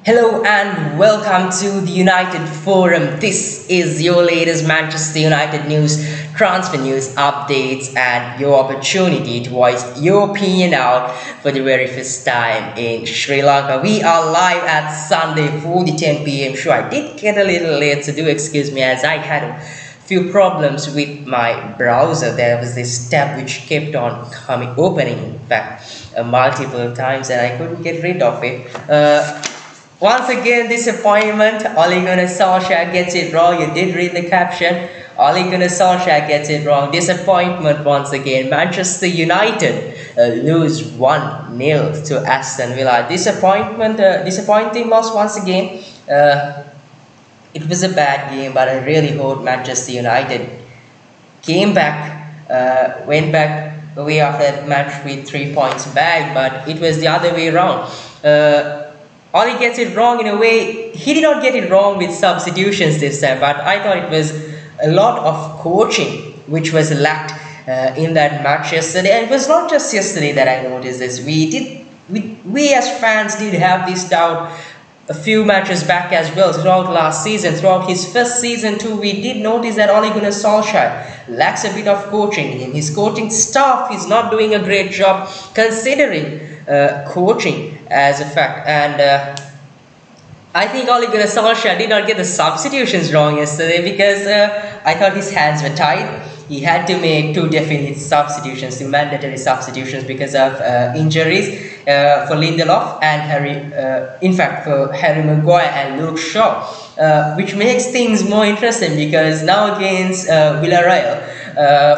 Hello and welcome to the United Forum. This is your latest Manchester United news, transfer news updates, and your opportunity to voice your opinion out for the very first time in Sri Lanka. We are live at Sunday for the 10 p.m. show. I did get a little late, so do excuse me as I had a few problems with my browser. There was this tab which kept on opening, in fact, multiple times, and I couldn't get rid of it. Once again, disappointment. Ole Gunnar Solskjaer gets it wrong. You did read the caption. Ole Gunnar Solskjaer gets it wrong. Disappointment once again. Manchester United lose 1-0 to Aston Villa. Disappointing loss once again. It was a bad game, but I really hope Manchester United came back, went back away after that match with 3 points back, but it was the other way around. Oli gets it wrong in a way. He did not get it wrong with substitutions this time, but I thought it was a lot of coaching which was lacked in that match yesterday. And it was not just yesterday that I noticed this. We as fans did have this doubt a few matches back as well throughout last season. Throughout his first season too, we did notice that Ole Gunnar Solskjaer lacks a bit of coaching in his coaching staff. Is not doing a great job considering coaching as a fact, and I think Ole Gunnar Solskjaer did not get the substitutions wrong yesterday because I thought his hands were tied. He had to make two definite substitutions, two mandatory substitutions because of injuries for Lindelof and for Harry Mcguire and Luke Shaw, which makes things more interesting because now against Villarreal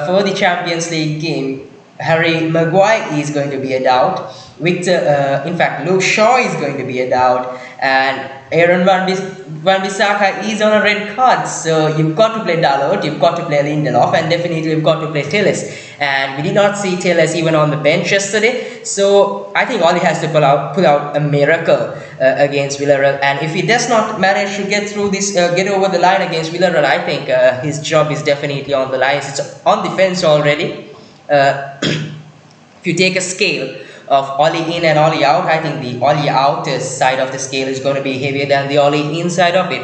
for the Champions League game, Harry Mcguire is going to be a doubt. Luke Shaw is going to be a doubt, and Aaron Wan-Bissaka is on a red card. So you've got to play Dalot, you've got to play Lindelof, and definitely you've got to play Telles. And we did not see Telles even on the bench yesterday. So I think Ole has to pull out a miracle against Villarreal. And if he does not manage to get through this, get over the line against Villarreal, I think his job is definitely on the line. It's on the fence already. If you take a scale of Ole in and Ole out, I think the Ole out side of the scale is going to be heavier than the Ole in side of it,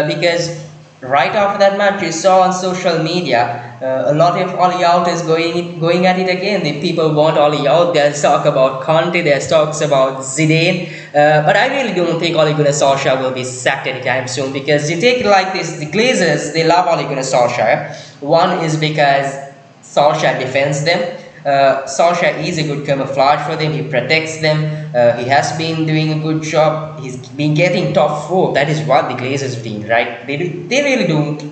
because right after that match you saw on social media a lot of Ole out is going at it again. The people want Ole out. There's talk about Conte, there's talks about Zidane, but I really don't think Ole Gunnar Solskjaer will be sacked anytime soon, because you take it like this: the Glazers, they love Ole Gunnar Solskjaer. One is because Solskjaer defends them. Solskjaer is a good camouflage for them. He protects them. He has been doing a good job. He's been getting top 4. That is what the Glazers do, right? They really don't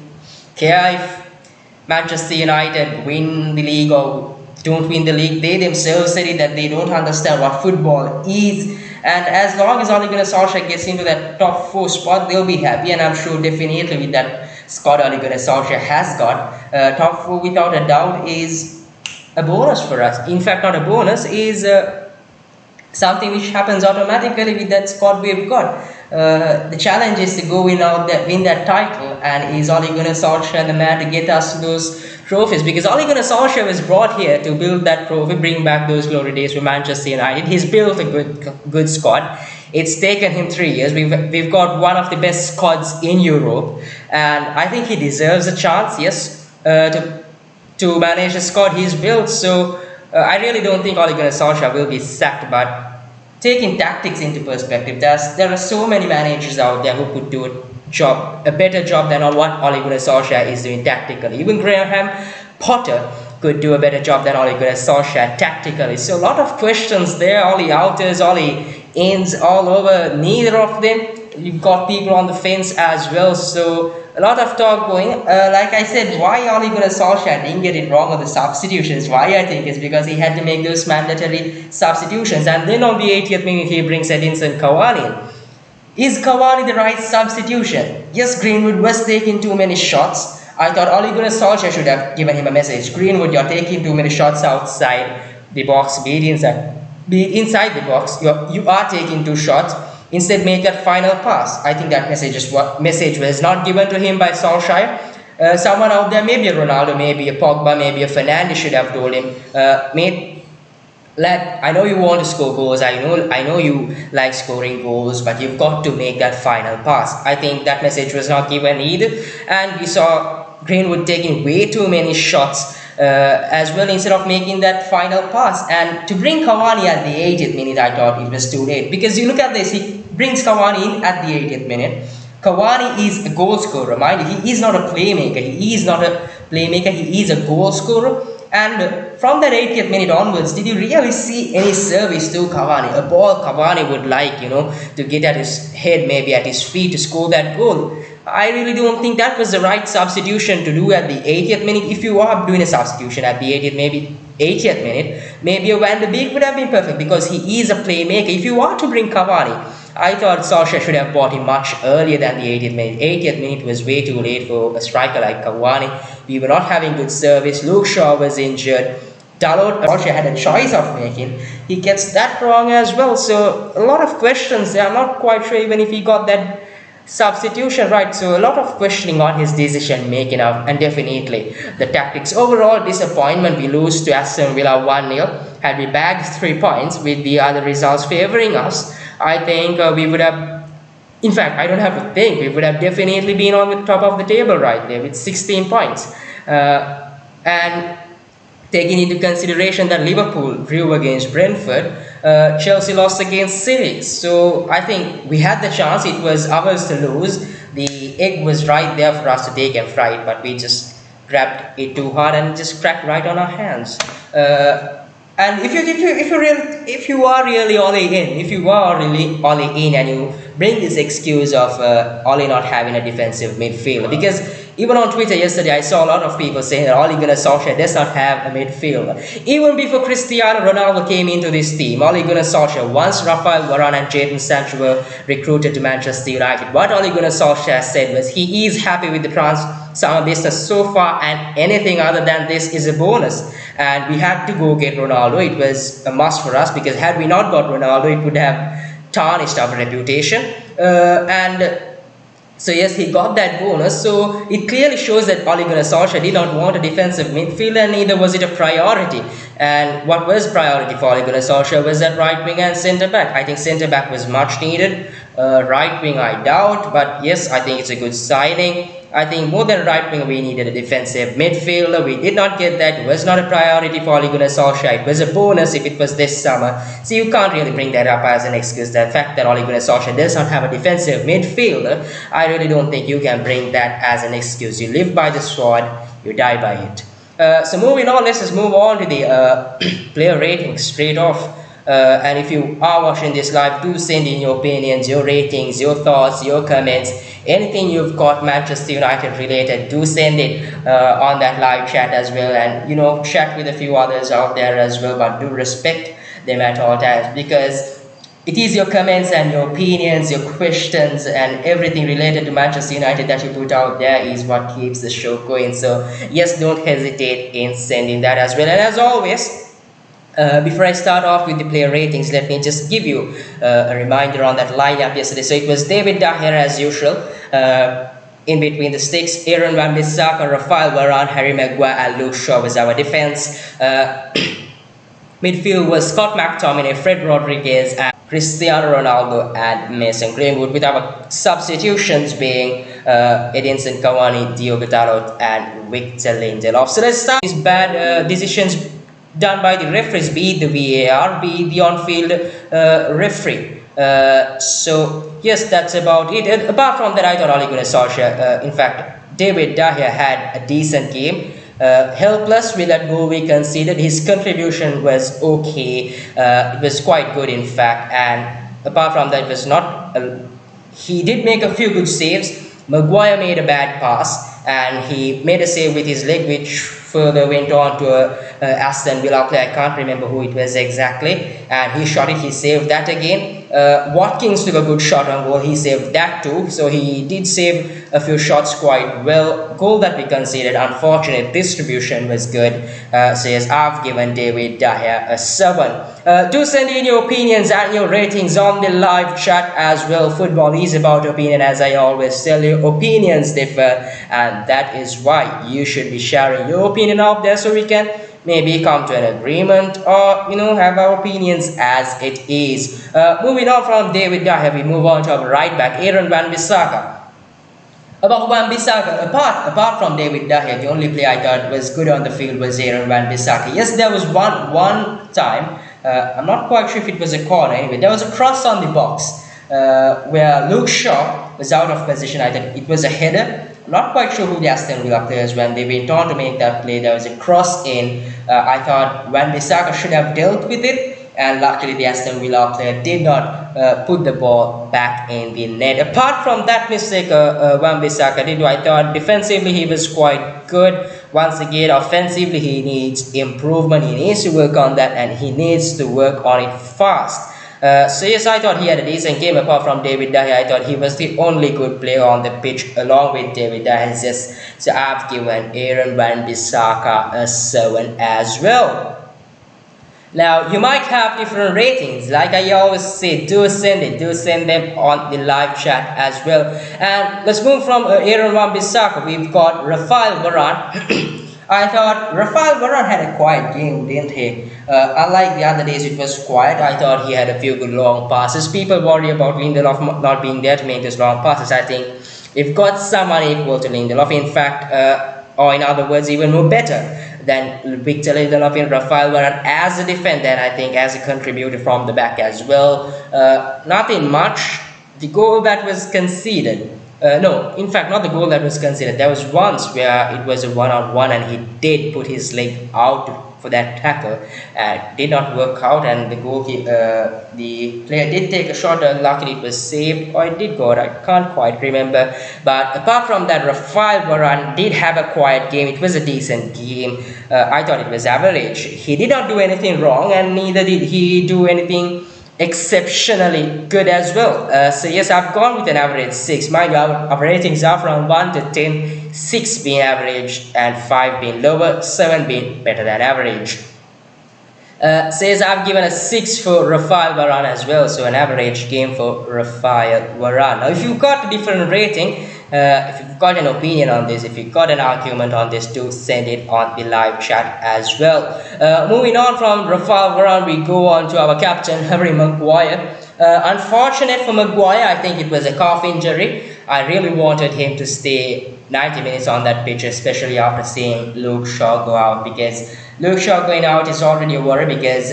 care if Manchester United win the league or don't win the league. They themselves said it that they don't understand what football is. And as long as Ole Gunnar Solskjaer gets into that top 4 spot, they'll be happy. And I'm sure definitely with that squad Ole Gunnar Solskjaer has got, top 4 without a doubt is a bonus for us. In fact, not a bonus, is something which happens automatically with that squad we've got. The challenge is to go win that title, and is Ole Gunnar Solskjaer the man to get us those trophies? Because Ole Gunnar Solskjaer was brought here to build that trophy, bring back those glory days for Manchester United. He's built a good squad. It's taken him 3 years. We've got one of the best squads in Europe, and I think he deserves a chance, yes, to manage the squad he's built. So I really don't think Ole Gunnar Solskjaer will be sacked. But taking tactics into perspective, there are so many managers out there who could do a better job than what Ole Gunnar Solskjaer is doing tactically. Even Graham Potter could do a better job than Ole Gunnar Solskjaer tactically. So a lot of questions there. Ole outers, Ole ins, all over. Neither of them. You've got people on the fence as well. So a lot of talk going. Like I said, why Ole Gunnar Solskjaer didn't get it wrong on the substitutions? Why I think is because he had to make those mandatory substitutions, and then on the 80th minute he brings Edinson Cavani in. Is Cavani the right substitution? Yes, Greenwood was taking too many shots. I thought Ole Gunnar Solskjaer should have given him a message. Greenwood, you're taking too many shots outside the box, be it inside the box. You are taking 2 shots. Instead, make that final pass. I think that message was not given to him by Solskjaer. Someone out there, maybe a Ronaldo, maybe a Pogba, maybe a Fernandes should have told him, mate, Like, I know you want to score goals. I know you like scoring goals, but you've got to make that final pass. I think that message was not given either, and we saw Greenwood taking way too many shots as well instead of making that final pass. And to bring Cavani at the 80th minute, I thought it was too late, because you look at this, he brings Cavani in at the 80th minute. Cavani is a goal scorer, mind you. He is not a playmaker. He is not a playmaker. He is a goal scorer. And from that 80th minute onwards, did you really see any service to Cavani? A ball Cavani would like, to get at his head, maybe at his feet to score that goal. I really don't think that was the right substitution to do at the 80th minute. If you are doing a substitution at the 80th minute, maybe a Van de Beek would have been perfect, because he is a playmaker. If you want to bring Cavani, I thought Solskjaer should have bought him much earlier than the 80th minute. 80th minute was way too late for a striker like Cavani. We were not having good service. Luke Shaw was injured. Dalot Solskjaer had a choice of making. He gets that wrong as well. So a lot of questions. I'm not quite sure even if he got that substitution right. So a lot of questioning on his decision making, and definitely the tactics. Overall disappointment. We lose to Aston Villa 1-0. Had we bagged 3 points with the other results favouring us, I think we would have, in fact, I don't have to think, we would have definitely been on the top of the table right there with 16 points. And taking into consideration that Liverpool drew against Brentford, Chelsea lost against City. So I think we had the chance. It was ours to lose. The egg was right there for us to take and fry it, but we just grabbed it too hard and just cracked right on our hands. And if you are really all in, and you bring this excuse of Ole not having a defensive midfielder, because even on Twitter yesterday I saw a lot of people saying that Ole Gunnar Solskjaer does not have a midfielder. Even before Cristiano Ronaldo came into this team, Ole Gunnar Solskjaer, once Rafael Varane and Jadon Sancho were recruited to Manchester United, what Ole Gunnar Solskjaer said was he is happy with the summer business so far, and anything other than this is a bonus. And we had to go get Ronaldo. It was a must for us, because had we not got Ronaldo, it would have tarnished our reputation. So yes, he got that bonus. So it clearly shows that Ole Gunnar Solskjaer did not want a defensive midfielder, and neither was it a priority. And what was priority for Ole Gunnar Solskjaer was that right wing and centre back. I think centre back was much needed. Right wing I doubt, but yes, I think it's a good signing. I think more than right wing we needed a defensive midfielder. We did not get that. It was not a priority for Ole Gunnar Solskjaer. It was a bonus if it was this summer. So you can't really bring that up as an excuse. The fact that Ole Gunnar Solskjaer does not have a defensive midfielder, I really don't think you can bring that as an excuse. You live by the sword, you die by it. So moving on, let's just move on to the player ratings straight off. And if you are watching this live, do send in your opinions, your ratings, your thoughts, your comments, anything you've got Manchester United related. Do send it on that live chat as well, and chat with a few others out there as well, but do respect them at all times, because it is your comments and your opinions, your questions, and everything related to Manchester United that you put out there is what keeps the show going. So yes, don't hesitate in sending that as well. And as always, before I start off with the player ratings, let me just give you a reminder on that lineup yesterday. So it was David De Gea as usual. In between the sticks, Aaron Wan-Bissaka, Rafael Varane, Harry Mcguire, and Luke Shaw was our defense. Midfield was Scott McTominay, Fred Rodriguez, and Cristiano Ronaldo and Mason Greenwood, with our substitutions being Edinson Cavani, Diogo Dalot, and Victor Lindelof. So let's start these bad decisions done by the referees, be it the VAR, be it the on-field referee. So yes, that's about it. And apart from that, I thought Ole Gunnar Solskjaer, in fact, David De Gea had a decent game. Helpless with that goal we conceded. His contribution was okay. It was quite good, in fact. And apart from that, it was not. He did make a few good saves. Mcguire made a bad pass, and he made a save with his leg, which further went on to Aston Villa player. I can't remember who it was exactly, and he shot it. He saved that again. Watkins took a good shot on goal. He saved that too. So he did save a few shots quite well. Goal that we conceded, unfortunate distribution was good. So yes, I've given David De Gea a 7. Do send in your opinions and your ratings on the live chat as well. Football is about opinion, as I always tell you. Opinions differ, and that is why you should be sharing your opinion out there, so we can maybe come to an agreement, or have our opinions as it is. Moving on from David De Gea, we move on to our right back, Aaron Wan-Bissaka. About Wan-Bissaka, apart from David De Gea, the only player I thought was good on the field was Aaron Wan-Bissaka. Yes, there was one time, I'm not quite sure if it was a corner. Anyway, there was a cross on the box where Luke Shaw was out of position. I think it was a header. I'm not quite sure who the Aston Villa players when they went on to make that play. There was a cross in. I thought Wan-Bissaka should have dealt with it, and luckily the Aston Villa player did not put the ball back in the net. Apart from that mistake Wan-Bissaka did, I thought defensively he was quite good. Once again, offensively he needs improvement. He needs to work on that, and he needs to work on it fast. So yes, I thought he had a decent game. Apart from David De Gea, I thought he was the only good player on the pitch along with David De Gea. Yes, so I've given Aaron Wan-Bissaka a 7 as well. Now, you might have different ratings. Like I always say, do send them on the live chat as well. And let's move from Aaron Wan-Bissaka. We've got Rafael Varane. I thought Rafael Varane had a quiet game, didn't he? Unlike the other days, it was quiet. I thought he had a few good long passes. People worry about Lindelof not being there to make those long passes. I think we've got someone equal to Lindelof. In fact, or in other words, even more better than Victor Lindelof and Rafael Varane as a defender, and I think as a contributor from the back as well. Nothing much. The goal that was conceded, no, in fact, not the goal that was conceded. There was once where it was a one-on-one, and he did put his leg out for that tackle, and did not work out, and the player did take a shot. Luckily, it was saved, or it did go out. I can't quite remember. But apart from that, Rafael Varane did have a quiet game. It was a decent game. I thought it was average. He did not do anything wrong, and neither did he do anything exceptionally good as well. So yes, I've gone with an average 6. Mind you, our ratings are from 1 to 10, 6 being average and 5 being lower, 7 being better than average. Says I've given a 6 for Rafael Varane as well, so an average game for Rafael Varane. Now, if you've got a different rating, if you've got an opinion on this, if you've got an argument on this, do send it on the live chat as well. Moving on from Rafael Varane, we go on to our captain, Harry Mcguire. Unfortunate for Mcguire, I think it was a calf injury. I really wanted him to stay 90 minutes on that pitch, especially after seeing Luke Shaw go out, because Luke Shaw going out is already a worry because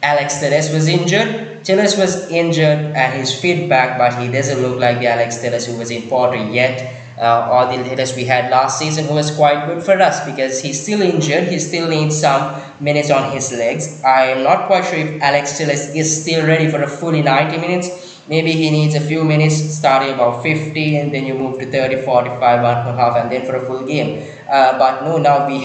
Alex Telles was injured. Telles was injured and his feet back, but he doesn't look like the Alex Telles who was in Porto yet, or the Telles we had last season, who was quite good for us because he's still injured. He still needs some minutes on his legs. I am not quite sure if Alex Telles is still ready for a fully 90 minutes. Maybe he needs a few minutes, starting about 50, and then you move to 30, 45, 1.5, and then for a full game. But no, now we've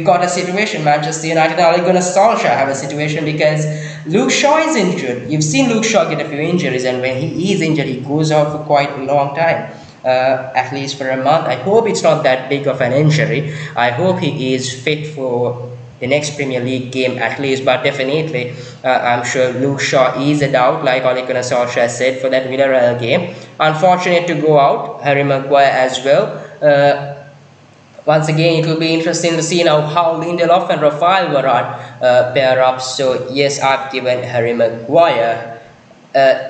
got a situation. Manchester United are going to Solskjaer have a situation because Luke Shaw is injured. You've seen Luke Shaw get a few injuries, and when he is injured, he goes out for quite a long time, at least for a month. I hope it's not that big of an injury. I hope he is fit for the next Premier League game at least, but definitely I'm sure Luke Shaw is a doubt, like Ole Gunnar Solskjaer said, for that Villarreal game. Unfortunate to go out, Harry Mcguire as well. Once again, it will be interesting to see now how Lindelof and Rafael Varane pair up. So yes, I've given Harry Mcguire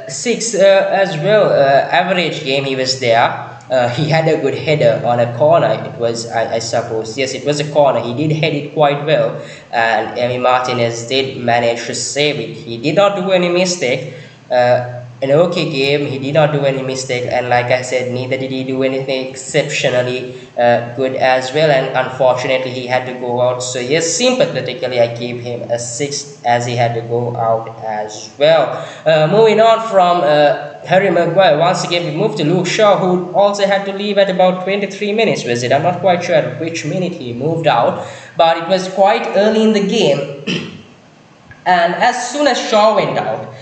6 as well. Average game, he was there. He had a good header on a corner. It was, I suppose, yes, it was a corner. He did head it quite well, and Emi Martinez did manage to save it. He did not do any mistake. An okay game. He did not do any mistake, and like I said, neither did he do anything exceptionally good as well, and unfortunately he had to go out. So yes, sympathetically I give him a 6 as he had to go out as well. Moving on from Harry Mcguire, once again we move to Luke Shaw, who also had to leave at about 23 minutes, was it? I'm not quite sure at which minute he moved out, but it was quite early in the game. And as soon as Shaw went out,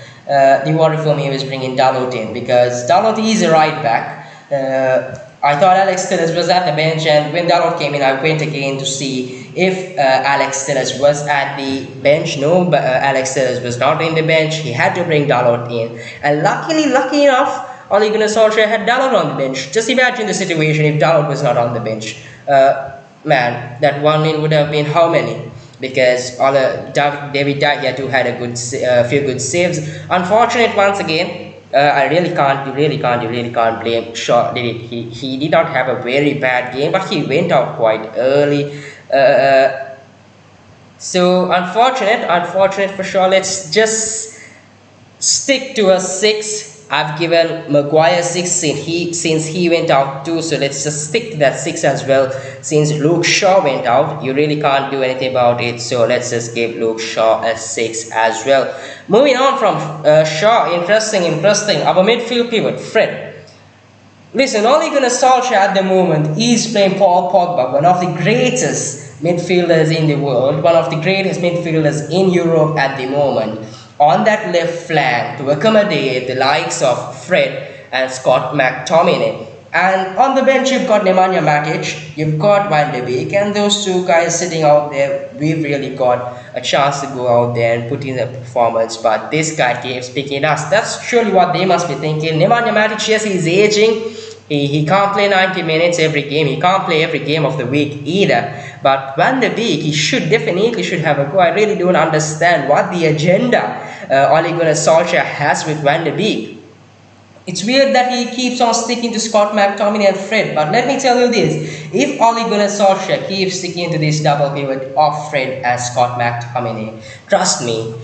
the worry for me was bringing Dalot in, because Dalot is a right back. I thought Alex Telles was at the bench, and when Dalot came in, I went again to see if Alex Telles was at the bench. No, but Alex Telles was not in the bench. He had to bring Dalot in, and lucky enough, Ole Gunnar Solskjaer had Dalot on the bench. Just imagine the situation if Dalot was not on the bench. man, that 1 win would have been how many? Because David Dahia too had a few good saves. Unfortunate once again. I really can't, you really can't blame Shaw. Did it? He did not have a very bad game, but he went out quite early. So unfortunate for Shaw. Let's just stick to a 6. I've given Mcguire 6 since he went out too, so let's just stick to that 6 as well. Since Luke Shaw went out, you really can't do anything about it, so let's just give Luke Shaw a 6 as well. Moving on from Shaw, interesting. Our midfield pivot, Fred. Listen, Ole Gunnar Solskjaer at the moment is playing Paul Pogba, one of the greatest midfielders in the world, one of the greatest midfielders in Europe at the moment, on that left flank to accommodate the likes of Fred and Scott McTominay. And on the bench, you've got Nemanja Matic, you've got Van de Beek, and those two guys sitting out there. We've really got a chance to go out there and put in a performance, but this guy keeps picking us. That's surely what they must be thinking. Nemanja Matic, yes, he's aging. He can't play 90 minutes every game. He can't play every game of the week either. But Van de Beek, he definitely should have a go. I really don't understand what the agenda Ole Gunnar Solskjaer has with Van de Beek. It's weird that he keeps on sticking to Scott McTominay and Fred, but let me tell you this, if Ole Gunnar Solskjaer keeps sticking to this double pivot of Fred and Scott McTominay, trust me,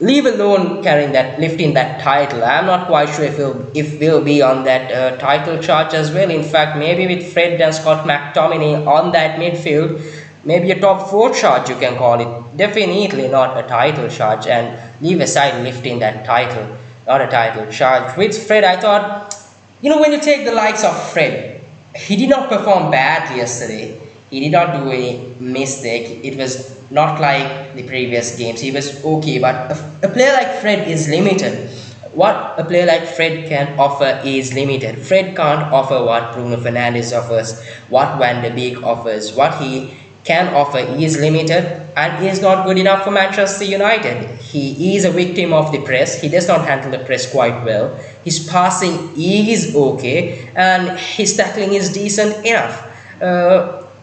leave alone lifting that title. I'm not quite sure if we'll be on that title charge as well. In fact, maybe with Fred and Scott McTominay on that midfield, maybe a top 4 charge you can call it. Definitely not a title charge, and leave aside lifting that title, not a title charge. With Fred, I thought, when you take the likes of Fred, he did not perform badly yesterday. He did not do any mistake. It was not like the previous games. He was okay, but a player like Fred is limited. What a player like Fred can offer is limited. Fred can't offer what Bruno Fernandes offers, what Van de Beek offers. What he can offer is limited, and is not good enough for Manchester United. He is a victim of the press. He does not handle the press quite well. His passing is okay, and his tackling is decent enough.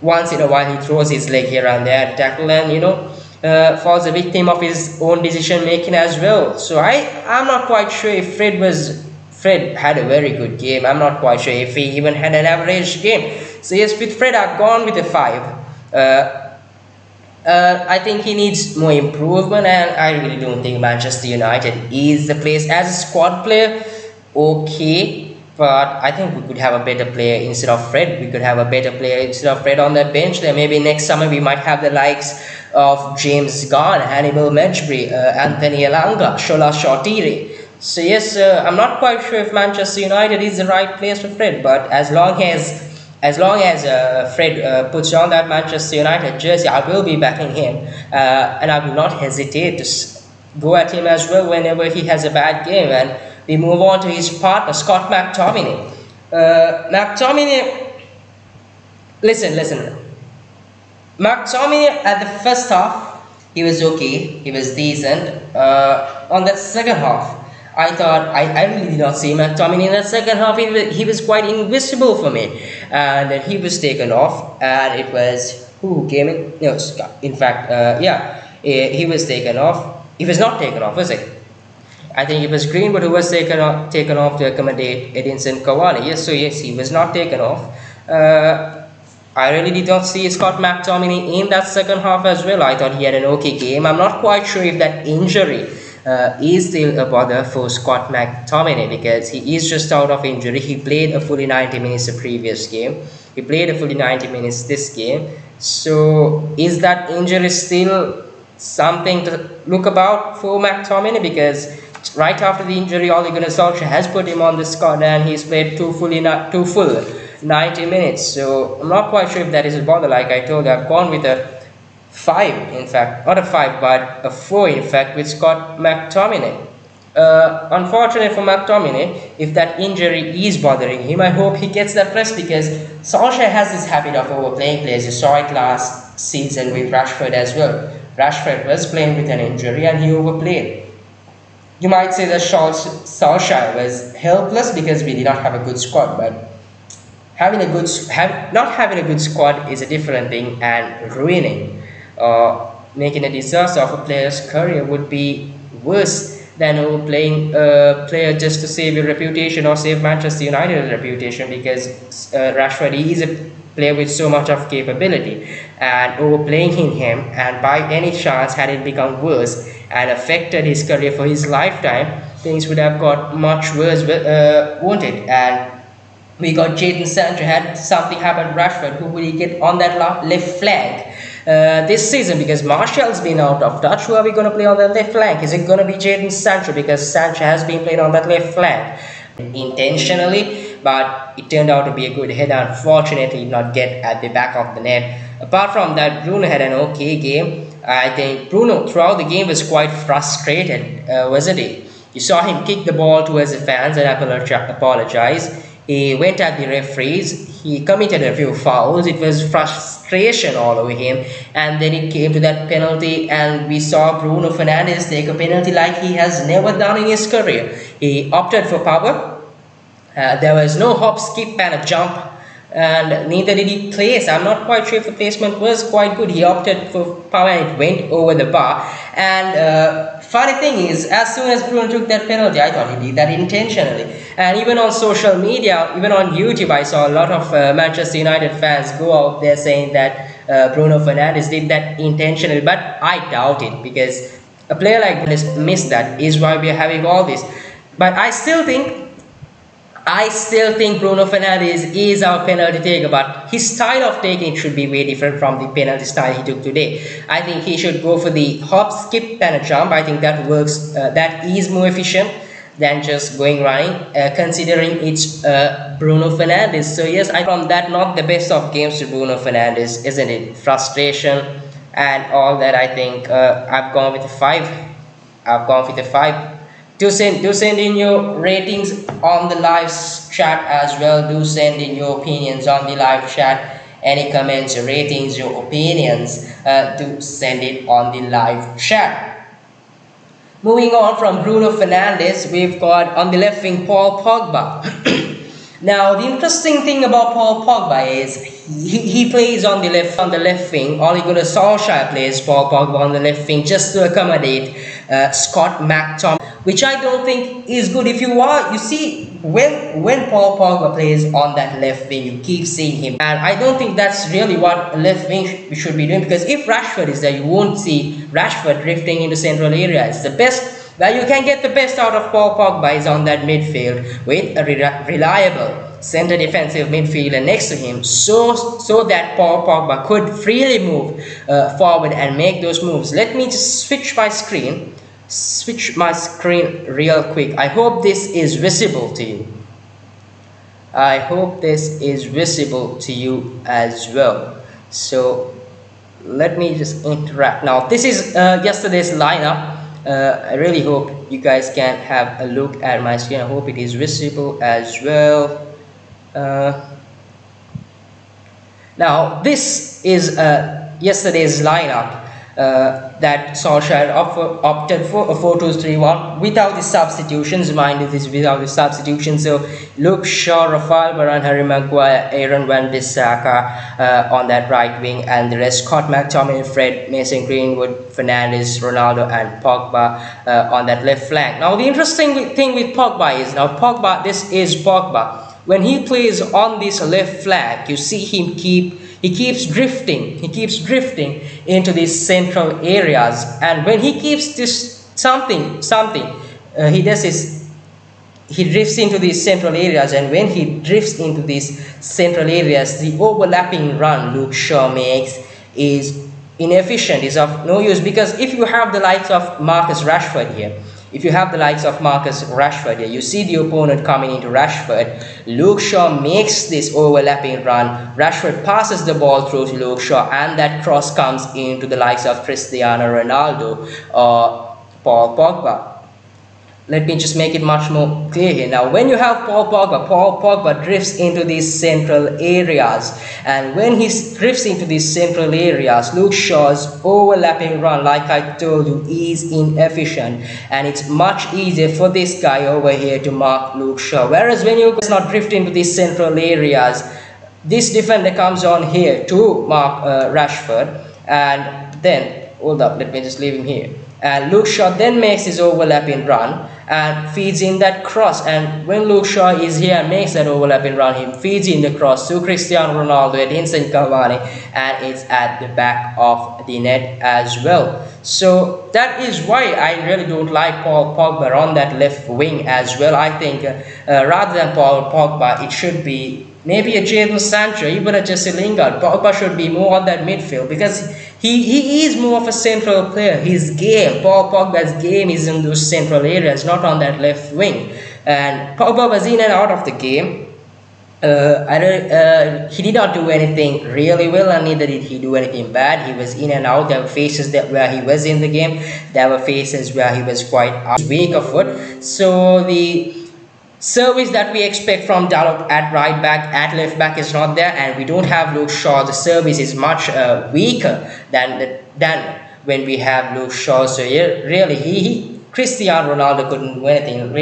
Once in a while he throws his leg here and there, tackle, and falls a victim of his own decision making as well. So I'm not quite sure if Fred had a very good game. I'm not quite sure if he even had an average game. So yes, with Fred I've gone with a 5. I think he needs more improvement, and I really don't think Manchester United is the place. As a squad player, okay, but I think we could have a better player instead of Fred. We could have a better player instead of Fred on the bench. Then maybe next summer we might have the likes of James Garn, Hannibal Mejbri, Anthony Elanga, Shola Shotiri. So yes, I'm not quite sure if Manchester United is the right place for Fred, but as long as Fred puts on that Manchester United jersey, I will be backing him, and I will not hesitate to go at him as well whenever he has a bad game. And we move on to his partner, Scott McTominay. Listen. McTominay at the first half, he was okay, he was decent. On that second half, I thought I really did not see McTominay in that second half. He was quite invisible for me, and then he was taken off, and it was who came in? No, in fact, he was taken off. He was not taken off, was it? I think it was Greenwood who was taken off to accommodate Edinson Cavani. Yes, he was not taken off. I really did not see Scott McTominay in that second half as well. I thought he had an okay game. I'm not quite sure if that injury is still a bother for Scott McTominay, because he is just out of injury. He played a fully 90 minutes the previous game. He played a fully 90 minutes this game. So is that injury still something to look about for McTominay? Because right after the injury, Ole Gunnar Solskjaer has put him on the squad, and he's played two full 90 minutes. So I'm not quite sure if that is a bother. Like I told you, I've gone with a 5, in fact, not a 5 but a 4 in fact with Scott McTominay. Unfortunate for McTominay, if that injury is bothering him, I hope he gets that rest, because Solskjaer has this habit of overplaying players. You saw it last season with Rashford as well. Rashford was playing with an injury and he overplayed. You might say that Solskjaer was helpless because we did not have a good squad, but not having a good squad is a different thing, and ruining or making a disaster of a player's career would be worse than overplaying a player just to save your reputation or save Manchester United's reputation, because Rashford is a player with so much of capability, and overplaying him, and by any chance had it become worse and affected his career for his lifetime, things would have got much worse, won't it? And we got Jadon Sancho. Had something happened to Rashford, who will he get on that left flank this season? Because Martial's been out of touch. Who are we going to play on the left flank? Is it going to be Jadon Sancho? Because Sancho has been playing on that left flank intentionally, but it turned out to be a good header. Unfortunately, not get at the back of the net. Apart from that, Bruno had an okay game. I think Bruno throughout the game was quite frustrated, wasn't he? You saw him kick the ball towards the fans and apologize. He went at the referees. He committed a few fouls. It was frustration all over him. And then it came to that penalty, and we saw Bruno Fernandes take a penalty like he has never done in his career. He opted for power. There was no hop, skip, and a jump. And neither did he place. I'm not quite sure if the placement was quite good. He opted for power and it went over the bar. And funny thing is, as soon as Bruno took that penalty, I thought he did that intentionally. And even on social media, even on YouTube, I saw a lot of Manchester United fans go out there saying that Bruno Fernandes did that intentionally. But I doubt it, because a player like this missed that, is why we are having all this. But I still think Bruno Fernandes is our penalty taker, but his style of taking should be way different from the penalty style he took today. I think he should go for the hop, skip, and a jump. I think that works. That is more efficient than just going running, considering it's Bruno Fernandes. So yes, from that, not the best of games to Bruno Fernandes, isn't it? Frustration and all that. I think I've gone with a 5. Do send in your ratings on the live chat as well. Do send in your opinions on the live chat. Any comments, your ratings, your opinions, do send it on the live chat. Moving on from Bruno Fernandes, we've got on the left wing Paul Pogba. Now the interesting thing about Paul Pogba is he plays on the left wing. Ole Gunnar Solskjaer plays Paul Pogba on the left wing just to accommodate Scott McTominay, which I don't think is good. You see, when Paul Pogba plays on that left wing, you keep seeing him, and I don't think that's really what a left wing should be doing, because if Rashford is there, you won't see Rashford drifting into central areas. The best where you can get the best out of Paul Pogba is on that midfield with a reliable center defensive midfielder next to him, so that Paul Pogba could freely move forward and make those moves. Let me just switch my screen real quick. I hope this is visible to you. I hope this is visible to you as well. So let me just interact now. This is yesterday's lineup. I really hope you guys can have a look at my screen. I hope it is visible as well. Now this is yesterday's lineup that Solskjaer opted for a 4-2-3-1 without the substitutions. Mind you, this is without the substitutions. So Luke Shaw, Rafael Varane, Harry Mcguire, Aaron Van Bissaka on that right wing, and the rest: Scott McTominay, Fred, Mason Greenwood, Fernandes, Ronaldo, and Pogba on that left flank. Now the interesting thing with Pogba is, this is Pogba. When he plays on this left flank, you see him he keeps drifting into these central areas, and when he keeps this he does is he drifts into these central areas, and when he drifts into these central areas, the overlapping run Luke Shaw makes is inefficient, is of no use, because if you have the likes of Marcus Rashford here, you see the opponent coming into Rashford. Luke Shaw makes this overlapping run. Rashford passes the ball through to Luke Shaw, and that cross comes into the likes of Cristiano Ronaldo or Paul Pogba. Let me just make it much more clear here. Now, when you have Paul Pogba drifts into these central areas, and when he drifts into these central areas, Luke Shaw's overlapping run, like I told you, is inefficient, and it's much easier for this guy over here to mark Luke Shaw. Whereas when you does not drift into these central areas, This defender comes on here to mark Rashford, and then hold up, let me just leave him here. And Luke Shaw then makes his overlapping run and feeds in that cross. And when Luke Shaw is here and makes that overlapping run, he feeds in the cross to Cristiano Ronaldo, Edinson Cavani, and it's at the back of the net as well. So that is why I really don't like Paul Pogba on that left wing as well. I think rather than Paul Pogba, it should be maybe a Jadon Sancho, even a Jesse Lingard. Pogba should be more on that midfield because he is more of a central player. His game, Paul Pogba's game, is in those central areas, not on that left wing. And Pogba was in and out of the game. He did not do anything really well, and neither did he do anything bad. He was in and out. There were phases where he was in the game. There were phases where he was quite weak of foot. So the service that we expect from Dalot at right back, at left back is not there, and we don't have Luke Shaw. The service is much weaker than when we have Luke Shaw. So really, Cristiano Ronaldo couldn't do anything.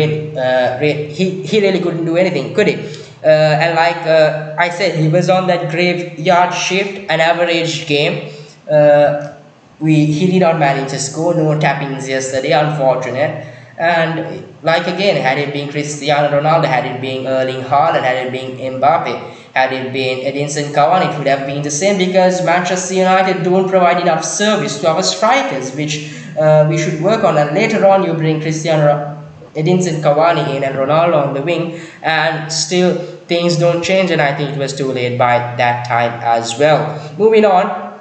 He really couldn't do anything, could he? And like I said, he was on that graveyard shift, an average game. He did not manage to score, no tappings yesterday, unfortunate. And like again, had it been Cristiano Ronaldo, had it been Erling Haaland, had it been Mbappe, had it been Edinson Cavani, it would have been the same, because Manchester United don't provide enough service to our strikers, which we should work on. And later on, you bring Edinson Cavani in and Ronaldo on the wing, and still things don't change, and I think it was too late by that time as well. Moving on,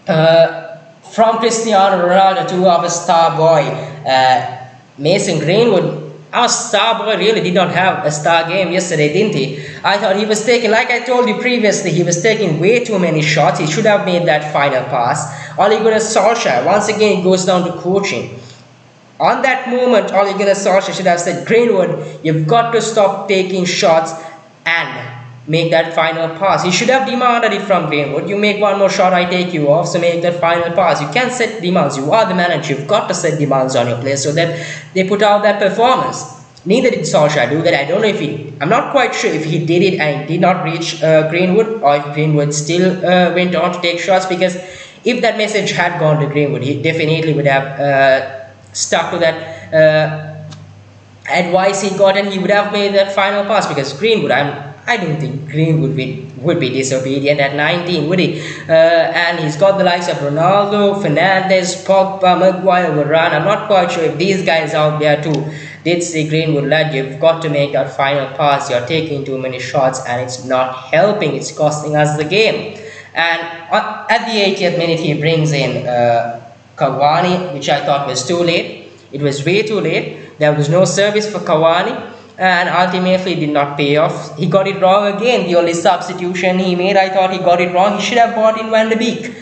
from Cristiano Ronaldo to our star boy, Mason Greenwood. Our star boy really did not have a star game yesterday, didn't he? I thought he was taking, like I told you previously, he was taking way too many shots. He should have made that final pass. Ole Gunnar Solskjaer, once again, it goes down to coaching. On that moment, Ole Gunnar Solskjaer should have said, Greenwood, you've got to stop taking shots and make that final pass. He should have demanded it from Greenwood. You make one more shot, I take you off, so make that final pass. You can't set demands. You are the manager. You've got to set demands on your players so that they put out that performance. Neither did Solskjaer do that. I don't know I'm not quite sure if he did it and did not reach Greenwood, or if Greenwood still went on to take shots, because if that message had gone to Greenwood, he definitely would have stuck to that advice he got, and he would have made that final pass, because Greenwood, I don't think Greenwood would be disobedient at 19, would he? And he's got the likes of Ronaldo, Fernandes, Pogba, Mcguire, Varane. I'm not quite sure if these guys out there too did say, Greenwood, lad, you've got to make that final pass. You're taking too many shots and it's not helping. It's costing us the game. And at the 80th minute, he brings in Cavani, which I thought was too late. It was way too late. There was no service for Cavani, and ultimately did not pay off. He got it wrong again. The only substitution he made, I thought he got it wrong. He should have brought in Van de Beek.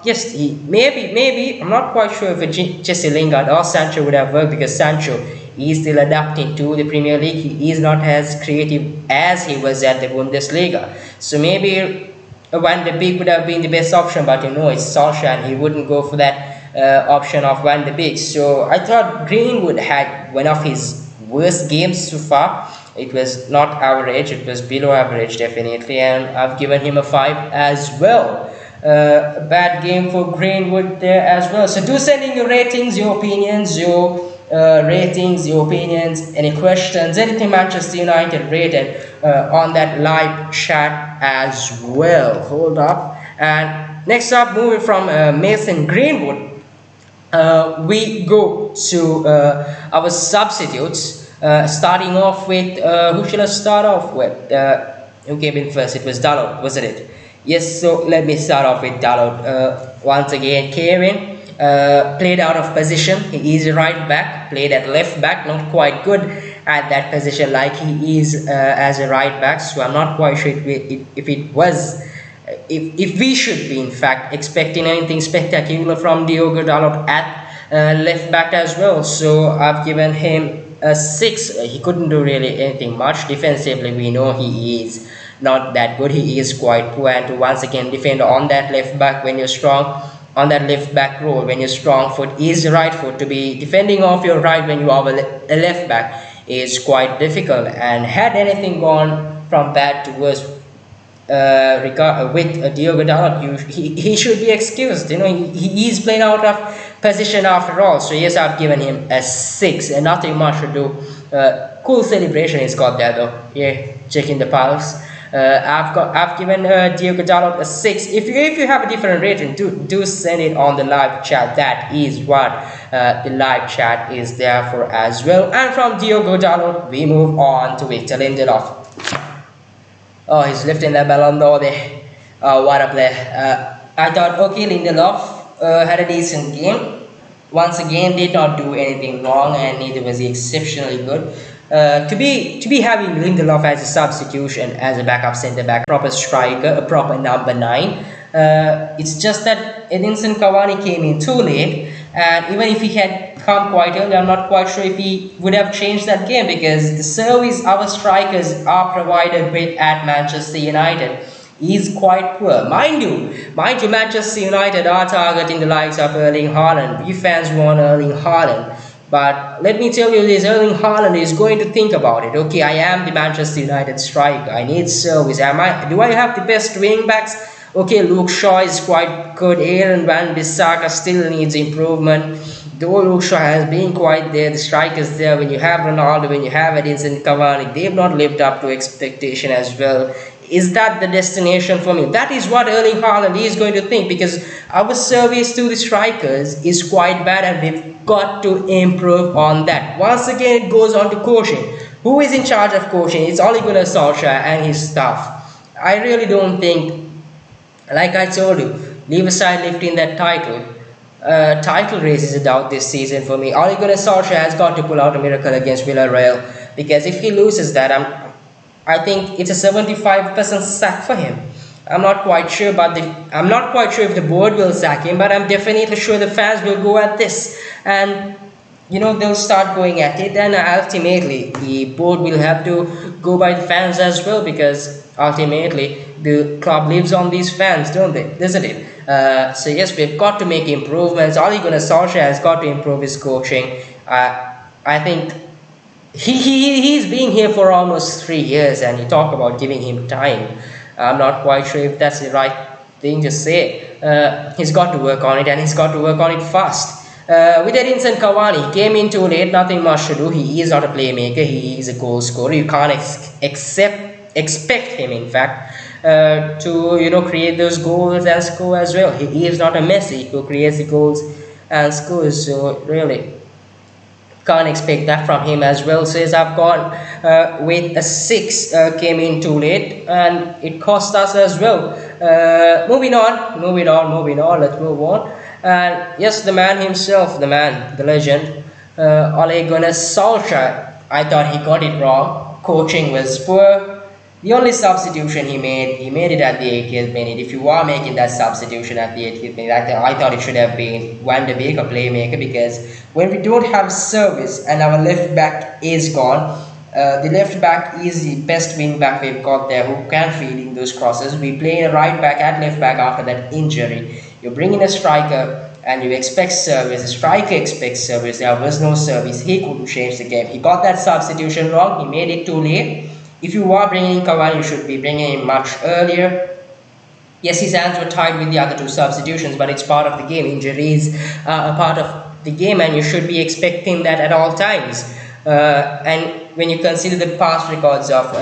Yes, maybe, I'm not quite sure if Jesse Lingard or Sancho would have worked, because Sancho is still adapting to the Premier League. He is not as creative as he was at the Bundesliga. So maybe Van de Beek would have been the best option, but it's Solskjaer, and he wouldn't go for that option of Van de Beek. So I thought Greenwood had one of his worst games so far. It was not average, it was below average definitely, and I've given him a 5 as well. Bad game for Greenwood there as well. So do send in your ratings, your opinions, your any questions, anything Manchester United rated on that live chat as well. Hold up. And next up, moving from Mason Greenwood, we go to our substitutes. Starting off with, who should I start off with? Who came in first? It was Dalot, wasn't it? Yes, so let me start off with Dalot. Once again, came in, played out of position. He is a right back, played at left back, not quite good at that position like he is as a right back. So I'm not quite sure if we should be in fact expecting anything spectacular from Diogo Dalot at left back as well. So I've given him a 6. He couldn't do really anything much. Defensively, we know he is not that good. He is quite poor, and to once again defend on that left back when you're strong, on that left back role when your strong foot is the right foot, to be defending off your right when you are a left back is quite difficult. And had anything gone from bad to worse, with Diogo Dalot, he should be excused. You know, he's playing out of position after all. So yes, I've given him a 6, and nothing much to do. Cool celebration he's got there though. Yeah, checking the pulse. I've given Diogo Dalot a 6. If you have a different rating, do send it on the live chat. That is what the live chat is there for as well. And from Diogo Dalot, we move on to Victor Lindelof. Oh, he's lifting the Ballon d'Or there. What a player. I thought, okay, Lindelof had a decent game. Once again, did not do anything wrong, and neither was he exceptionally good. To be having Lindelof as a substitution, as a backup centre back, proper striker, a proper number 9. It's just that Edinson Cavani came in too late, and even if he had come quite early, I'm not quite sure if he would have changed that game, because the service our strikers are provided with at Manchester United is quite poor. Mind you, Manchester United are targeting the likes of Erling Haaland. You fans want Erling Haaland. But let me tell you this, Erling Haaland is going to think about it. Okay, I am the Manchester United striker. I need service. Do I have the best wing backs? Okay, Luke Shaw is quite good. Aaron Wan-Bissaka still needs improvement. Though Luke Shaw has been quite there, the strikers there, when you have Ronaldo, when you have Edinson Cavani, they've not lived up to expectation as well. Is that the destination for me? That is what Erling Haaland is going to think, because our service to the strikers is quite bad, and we've got to improve on that. Once again, it goes on to coaching. Who is in charge of coaching? It's Ole Gunnar Solskjaer and his staff. I really don't think, like I told you, leave aside lifting that title. Title race is a doubt this season for me. Ole Gunnar Solskjaer has got to pull out a miracle against Villarreal, because if he loses that, I think it's a 75% sack for him. I'm not quite sure, but I'm not quite sure if the board will sack him, but I'm definitely sure the fans will go at this, and you know, they'll start going at it, and ultimately the board will have to go by the fans as well, because ultimately the club lives on these fans, don't they? Isn't it? So yes, we've got to make improvements. Ole Gunnar Solskjaer has got to improve his coaching. I think he's been here for almost 3 years, and you talk about giving him time. I'm not quite sure if that's the right thing to say. He's got to work on it, and he's got to work on it fast. With Edinson Cavani, he came in too late, nothing much to do. He is not a playmaker, he is a goal scorer. You can't expect him, in fact, to create those goals and score as well. He is not a Messi who creates the goals and scores, so really can't expect that from him as well. Says I've gone with a 6, came in too late, and it cost us as well. Moving on, let's move on. And yes, the man himself, the legend, Ole Gunnar Solskjaer, I thought he got it wrong. Coaching was poor. The only substitution he made it at the 80th minute. If you are making that substitution at the 80th minute, I thought it should have been Van de Beek, a playmaker, because when we don't have service and our left back is gone, the left back is the best wing back we've got there who can feed in those crosses. We play a right back at left back after that injury. You bring in a striker and you expect service. The striker expects service. There was no service. He couldn't change the game. He got that substitution wrong. He made it too late. If you are bringing in Cavani, you should be bringing him much earlier. Yes, his hands were tied with the other 2 substitutions, but it's part of the game. Injuries are a part of the game, and you should be expecting that at all times. And when you consider the past records of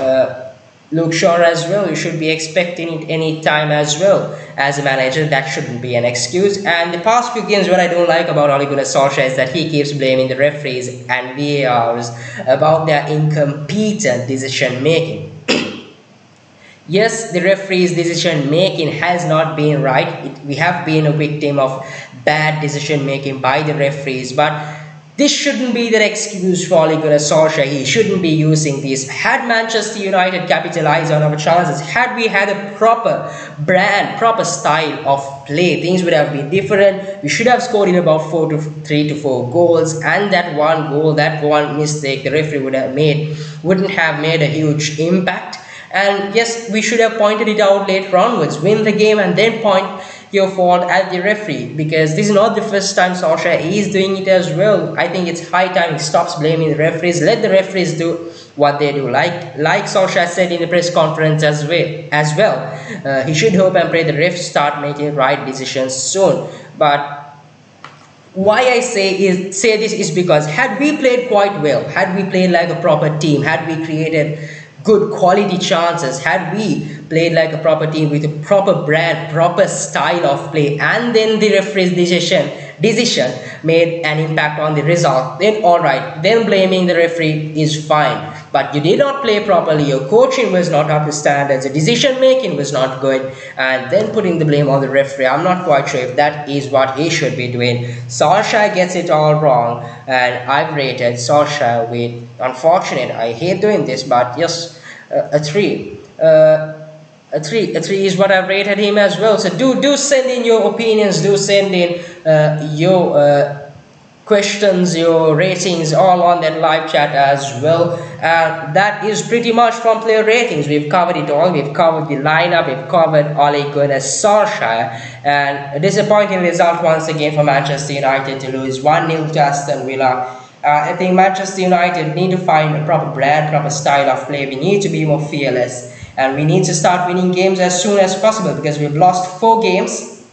Luke Shaw as well, you should be expecting it any time as well. As a manager, that shouldn't be an excuse. And the past few games, what I don't like about Ole Gunnar Solskjaer is that he keeps blaming the referees and VARs about their incompetent decision making. Yes, the referee's decision making has not been right. We have been a victim of bad decision making by the referees, but this shouldn't be the excuse for Ole Gunnar Solskjaer. He shouldn't be using this. Had Manchester United capitalized on our chances, had we had a proper brand, proper style of play, things would have been different. We should have scored in about 3 to 4 goals, and that one goal, that one mistake the referee wouldn't have made a huge impact. And yes, we should have pointed it out later onwards, win the game, and then point your fault at the referee, because this is not the first time Solskjaer is doing it as well. I think it's high time he stops blaming the referees. Let the referees do what they do. Like Solskjaer said in the press conference as well, he should hope and pray the refs start making right decisions soon. But why I say this is because had we played quite well, had we played like a proper team, had we created good quality chances, had we played like a proper team with a proper brand, proper style of play, and then the referee's decision made an impact on the result, then alright, then blaming the referee is fine. But you did not play properly, your coaching was not up to standards, the decision making was not good, and then putting the blame on the referee. I'm not quite sure if that is what he should be doing. Solskjaer gets it all wrong, and I've rated Solskjaer with, unfortunate, I hate doing this, but yes, a 3. A 3 is what I've rated him as well. So do send in your opinions, do send in your questions, your ratings, all on that live chat as well. That is pretty much from player ratings. We've covered it all. We've covered the lineup, we've covered Ole Gunnar Solskjaer, and a disappointing result once again for Manchester United to lose 1-0 to Aston Villa. I think Manchester United need to find a proper brand, proper style of play. We need to be more fearless, and we need to start winning games as soon as possible, because we've lost 4 games.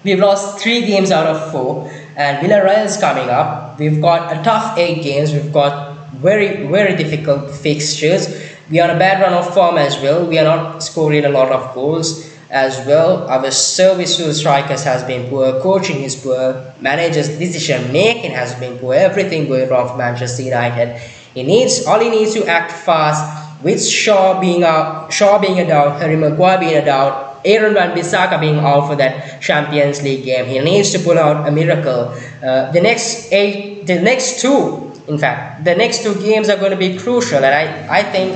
We've lost 3 games out of 4, and Villarreal is coming up. We've got a tough 8 games. We've got very difficult fixtures. We are on a bad run of form as well. We are not scoring a lot of goals as well. Our service to the strikers has been poor, coaching is poor, managers' decision making has been poor, everything going wrong for Manchester United. All he needs to act fast, with Shaw being a doubt, Harry Mcguire being a doubt, Aaron Wan-Bissaka being out for that Champions League game. He needs to pull out a miracle. The next 2 games are going to be crucial, and I think,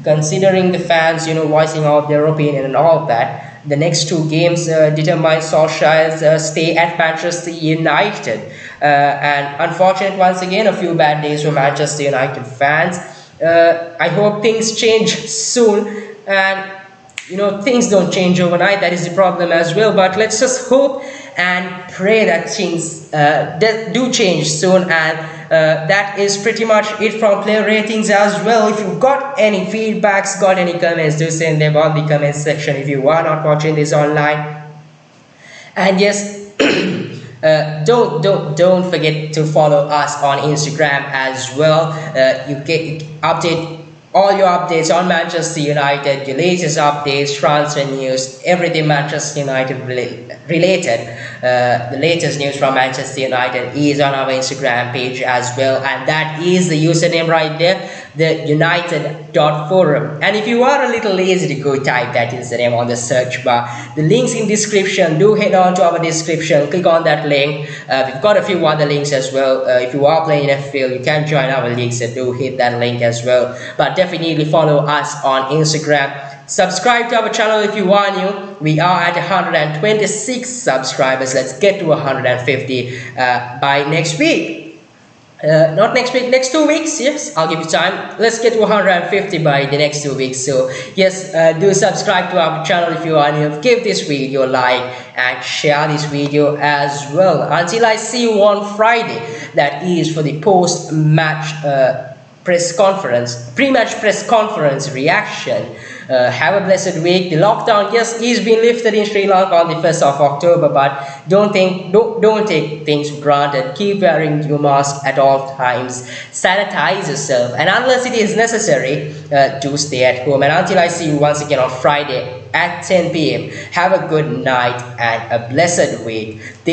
considering the fans, voicing out their opinion and all that, the next 2 games determine Solskjaer's stay at Manchester United. And unfortunate, once again, a few bad days for Manchester United fans. I hope things change soon, and things don't change overnight. That is the problem as well. But let's just hope and pray that things do change soon. And that is pretty much it from player ratings as well. If you've got any feedbacks, got any comments, do send them on the comment section if you are not watching this online. And yes, don't forget to follow us on Instagram as well. You get all your updates on Manchester United, your latest updates, transfer news, everything Manchester United related. The latest news from Manchester United is on our Instagram page as well, and that is the username right there, the United.forum. And if you are a little lazy to go type that username on the search bar, the links in description, do head on to our description, click on that link. We've got a few other links as well. If you are playing FPL, you can join our league, so do hit that link as well. But definitely follow us on Instagram. Subscribe to our channel if you are new. We are at 126 subscribers. Let's get to 150 by next week. Not next week, next 2 weeks. Yes, I'll give you time. Let's get to 150 by the next 2 weeks. So yes, do subscribe to our channel if you are new. Give this video a like and share this video as well. Until I see you on Friday, that is for the post-match pre-match press conference reaction. Have a blessed week. The lockdown, yes, is being lifted in Sri Lanka on the 1st of October, but don't take things for granted. Keep wearing your mask at all times. Sanitize yourself, and unless it is necessary, do stay at home. And until I see you once again on Friday at 10 p.m., have a good night and a blessed week.